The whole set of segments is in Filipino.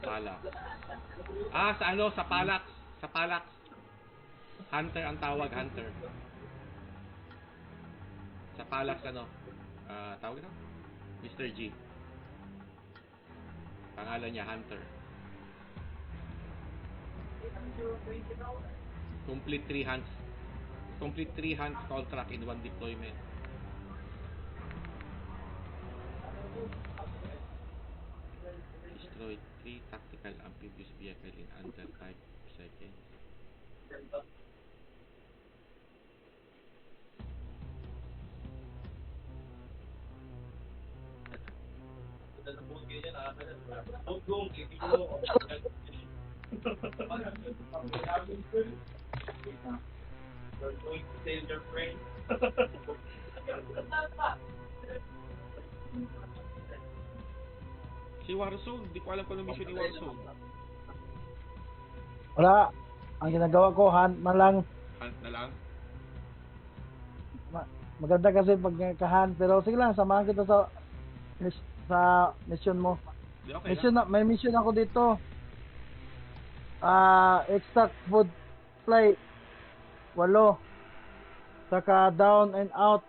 Palax. Ah, sa ano? Sa Palax. Sa Palax. Hunter ang tawag, Hunter. Sa Palax ano? Tawag ito? Mr. G. Pangalan niya, Hunter. Complete 3 hunts. Complete 3 hunts contract in 1 deployment. Destroy 3 tactical amphibious vehicle in under 5 seconds. Si Warzone, di ko alam kung anong mission ni Warzone. Wala. Ang ginagawa ko, hunt na lang. Hunt na lang? Maganda kasi pag nagka-hunt. Pero sige lang, samahan kita sa mission mo. Di okay Mission lang. may mission ako dito. Extract food flight 8. Saka down and out.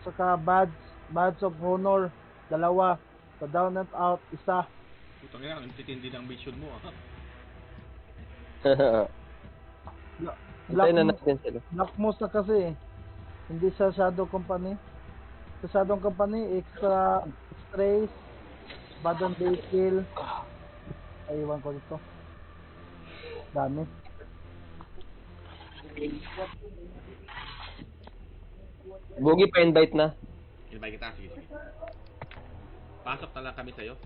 Saka badge of honor 2. Sa down and out 1. Putang ina, ang titindi ng mission mo ah. Antayin na natin sila. Black Moose na kasi eh. Hindi sa Shadow Company. Sa Shadow Company, extra strays, badon vehicle. Ay, iwan ko dito. Dami. Bugi pa invite na. Invite kita, sige. Pasok na lang kami sa'yo.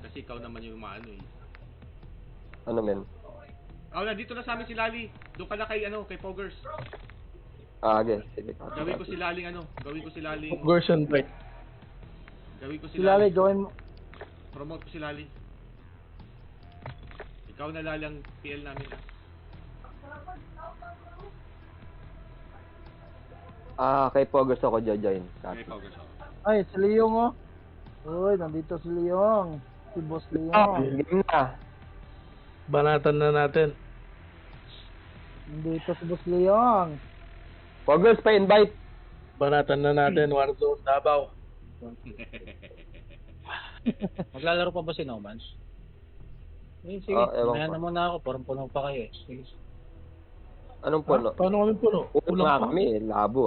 Kasi ikaw naman yung maano eh. Ano men? Nandito na sa amin si Lali. Doon ka na kay Poggers. Okay. Sige. Gawin ko si Laling Version break. Gawin ko si Si Lali, gawin mo. Promote ko si Lali. Ikaw na Lali ang PL namin Kay Poggers ako join. Kay Poggers ako. Ay, si Leong oh. Uy, nandito si Leong. Si Boss Leong. Game na. Banatan na natin. Nandito si Boss Leong. Poggers pa invite. Banatan na natin, Warzone, Davao. Maglalaro pa ba si Nomans? Sige, ewan mayan ko. na muna ako. Parang puno pa kayo eh. Sige. Anong puno? Paano kami puno? Kulang Kulang pa. kami. Labo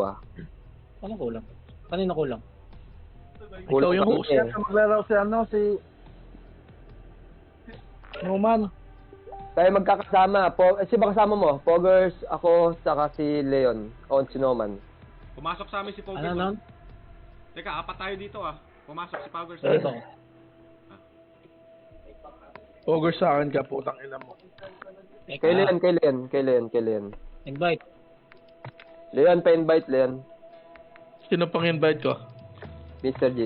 Anong kulang? Kanina kulang. Ikaw yung kami host. eh. Maglaro si Numan. Tayo magkakasama. Sino ba kasama mo? Poggers, ako, saka si Leon. O si Noman. Pumasok sa amin si Poggers. Ano? Teka, 4 tayo dito ah. Pumasok si Poggers. Ito. Poggers sa akin ka, putang ina mo. Kay Leon. Invite. Leon, pa-invite, Leon. Sino pang invite ko? Mr. G.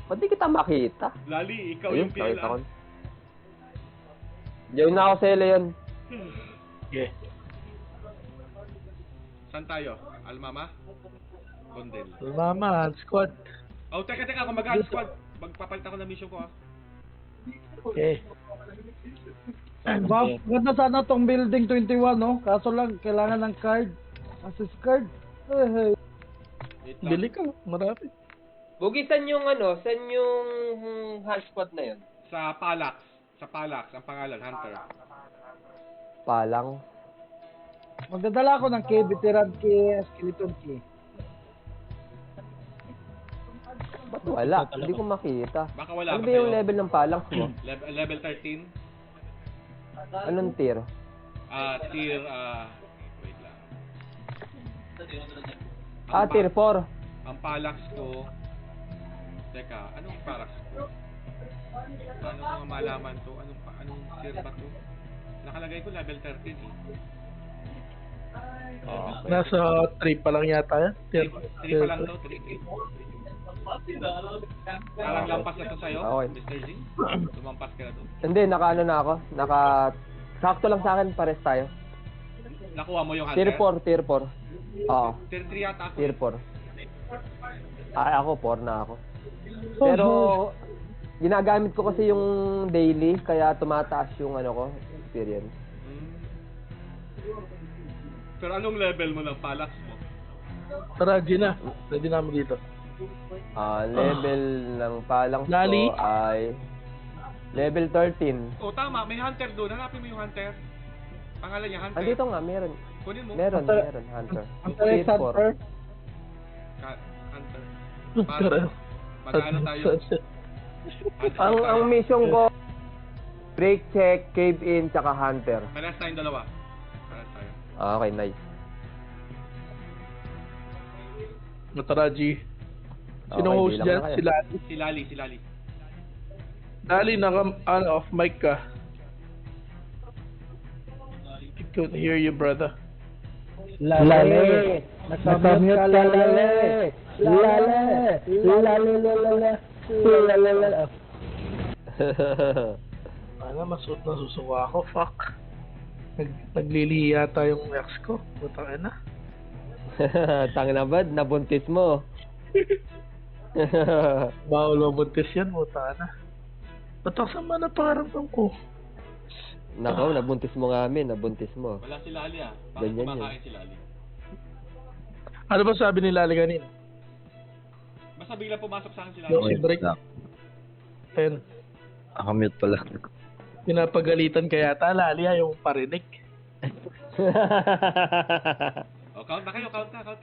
Ba't di kita makita? Lali, ikaw Ayun, yung PL nakita ko. ah. Join na ako sa'yo, Leon. Yeah. Saan tayo? Almama? Gondel. Mama, squad. Oh, teka, kung mag-hand squad. Magpapalit ako ng mission ko ah. Okay. Wow, ganda sana tong building 21 no. Kaso lang kailangan ng card. Access card. Hey. Wait lang. Bili ka, marami. Bugi, saan yung hash squad na yun? Sa Palax. Ang pangalan, Hunter. Palang. Magdadala ako ng key, veteran key, skeleton key. Ba't wala? Hindi ko makita. Baka wala Ano pa ba yung sa'yo. level ng palang mo? Level 13. Anong tier? Tier, wait lang. Tier 4. Ang Palax ko, teka, anong Palax ko? Paano mga malaman to? Anong tier ba to? Nakalagay ko level 13 eh. Okay. Nasa 3 pa lang yata yan. 3 pa lang to, 3. Parang lampas na to sa'yo, Okay. Mr. Z. Lumampas ka na to. Hindi, naka na ako. Sakto lang sa akin, pares tayo. Nakuha mo yung Tier Hunter? 4. Oo, Tier 3 yata ako. tier 4. Ay, ako, 4 na ako. Pero, ginagamit ko kasi yung daily, kaya tumataas yung ano ko, experience. Hmm. Pero anong level mo ng palax mo? Tara, Gina. Ready namin dito. Level ng palang Lali? ko ay level 13. Oh, tama. May hunter doon. Hanapin mo yung hunter. Pangalan niya, hunter. Andito nga, meron. Kunin mo. Meron, Hunter. Ang Terex Speed 4. Hunter. Hunter. Tara. Mag-ano tayo? Ang mission ko, break check, cave in, tsaka hunter. Parehas tayong dalawa. Parehas tayo. Okay, nice. Tara, G. Sino Okay, host bilang dyan? na kayo. Si Lali. Si Lali, si Lali. Lali, off mic ka. I couldn't hear you, brother. Lale. Nakamute ka, Lale. Lale. Lale. Lale. Ano, masut na susuka ako. Fuck. Naglilihi yata yung ex ko. Butang na. Tangin na bad, nabuntis mo. Bawal mabuntis yan, butang na. Ba't ako sama na pangaramdam ko? Nakaw, nabuntis mo nga amin, nabuntis mo. Wala si Lali ah. Bakit Ganyan yun. kumakain si Lali? Ano ba sabi ni Lali kanina? Basta bigla pumasok sa akin si Lali. Yung si break. Ayun. Nakamute pala. Pinapagalitan kaya yata, Lali, yung parinig. Oh, count na kayo, count na. Count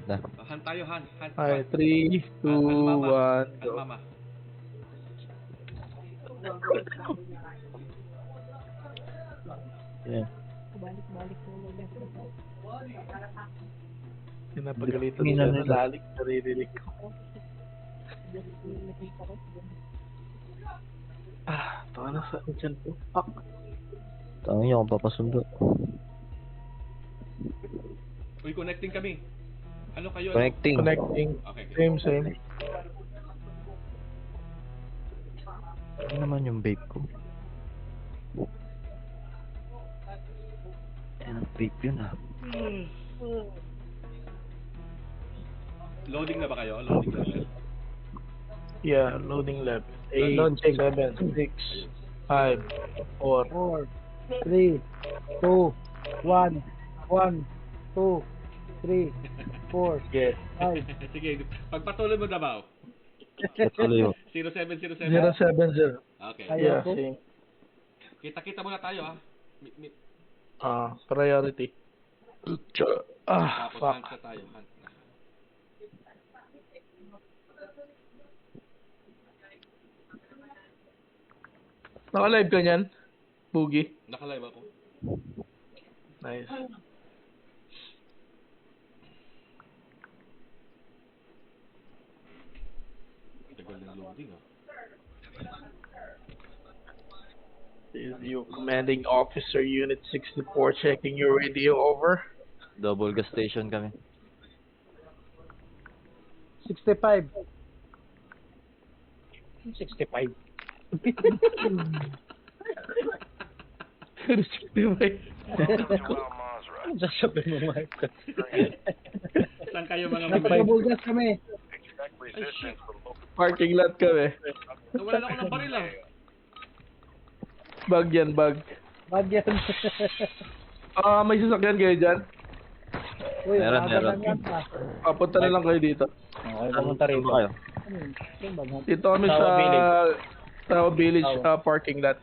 na. Oh, hunt tayo, hunt. Ay, 3, 2, 1, go. Mama. Yeah. Pinapagalitan siya ng Lali, naririnig ko. Taka na sa dyan po. Fuck. Tangan niya kung papasundo. Uy, connecting kami. Ano kayo? Connecting. Connecting. Okay. Same. Ano naman yung vape ko? Ang vape yun ah. Loading na ba kayo? Loading na ba? Yeah, loading level. 8, Launching. 7, 6, 5, 4. 4, 3, 2, 1, 1, 2, 3, 4, Yes. 5. Sige, pagpatuloy mo Davao. Tuloy mo. 0707. 070. Okay. Yeah, Ayoko. same. Kita-kita muna tayo ah. Meet. Priority. Tapos Fuck. hunt na tayo. Hunt na. Naka-live ka niyan? Boogie? Nakalive ako. Nice. Tagal ng loading ah. Is your commanding officer unit 64 checking your radio over? Double gas station kami. 65. 65. Ano sasabihin mo, Mark? Saan kayo mga Nagpapabulgas kami. Parking lot kami. Nawalan ako ng baril ah. Bag yan, bag. Bagyan. May sasakyan kayo dyan? Uy, Meron. nakagalan yan pa. Papunta na lang kayo dito. Okay, pumunta Saan rito. ba kayo? Ano yun? Yung baghan. Dito kami Tawa sa Village. Tawa Village parking lot.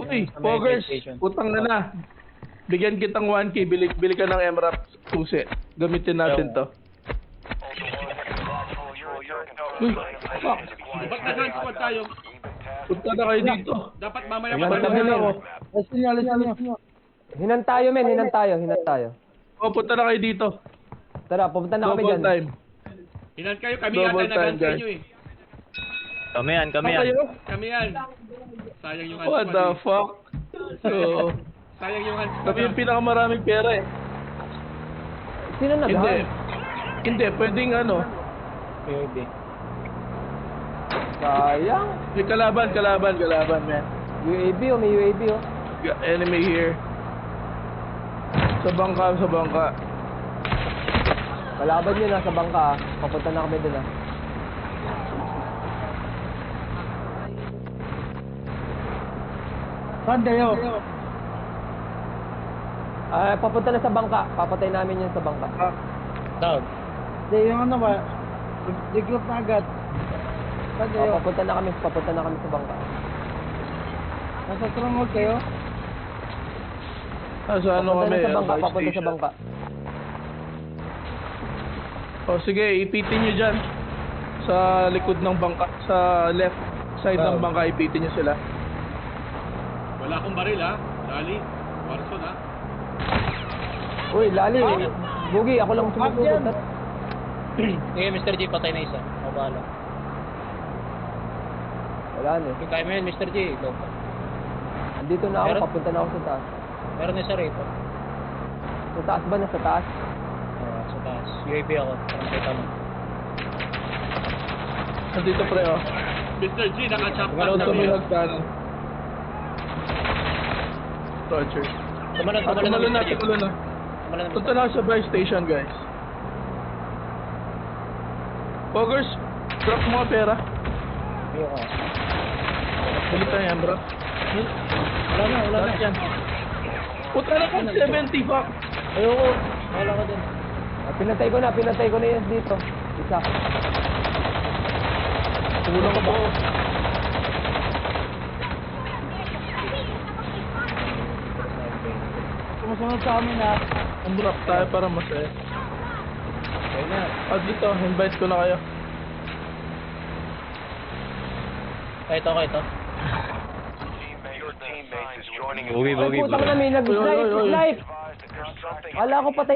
Uy, Sa may Poggers, gas station. utang na. Bigyan kitang 1K, bili ka ng MRAP susi. Gamitin natin to. Uy, fuck. Ba't nag-hunt squad tayo? Punta na kayo dito. Dapat mamaya Hinanta pa men. tayo. Alisin nyo. Hinan tayo, men. Hinan tayo. Punta na kayo dito. Tara, pupunta na kami Double dyan. time. Hinan kayo, kami Double yata nag-hunt time, sa guys. inyo eh. Kami yan. Kayo? Kami yan. Sayang yung hunt What squad the eh. fuck? So, Sayang yung hunt kami squad. yung pinakamaraming pera eh. Sino Hindi. nag-hunt? Hindi, pwedeng ano. Pwede. Sayang. May kalaban, man. UAV may UAV oh. Got enemy here. Sa bangka. Kalaban nyo na sa bangka ah. Papunta na kami dun ah. Saan kayo? Papunta na sa bangka. Papatay namin yun sa bangka. Down. Hindi, yung ano ba? Recruit na agad. Saan kayo? Papunta na kami sa bangka. Nasa stronghold kayo? Sa ano Papunta kami? na sa bangka, buy papunta sa station. bangka. O sige, ipitin nyo dyan. Sa likod ng bangka. Sa left side ng bangka, ipitin nyo sila. Wala akong baril ha. Dali. Warzone ha. Uy, Lali. Bugi, ako lang sumusunod. Sige, Mr. G, patay na isa. Ako bahala. Wala na eh. Okay, kaya mo yun, Mr. G. Go. Andito na ako, Meron? papunta na ako sa taas. Meron isa rito. Sa taas ba? Nasa taas? Sa taas. UAV ako. Parang kita mo. Nandito pre, oh. Mr. G, naka-chop Gumalaw na Sa may kami. hagdanan. Roger. Tumalon, Tumalon na, Mr. G. tumalon na. Tumalon na. Punta na ako sa buy station, guys. Poggers, drop mga pera. Ayoko. Bili tayo yan, bro. Wala na, wala na. Yan. Puta na kung 70, fuck. Ayoko. Wala ka dun. Pinatay ko na yan dito. Isa. Kulang ka ba? Sumusunod sa amin ha. Ang drop tayo para masaya. Okay na. Dito, invite ko na kayo. Kahit ito. Bogey, Ay, putang na, may Oy, oy, oy, oy. nag-snipe. Kala ko patay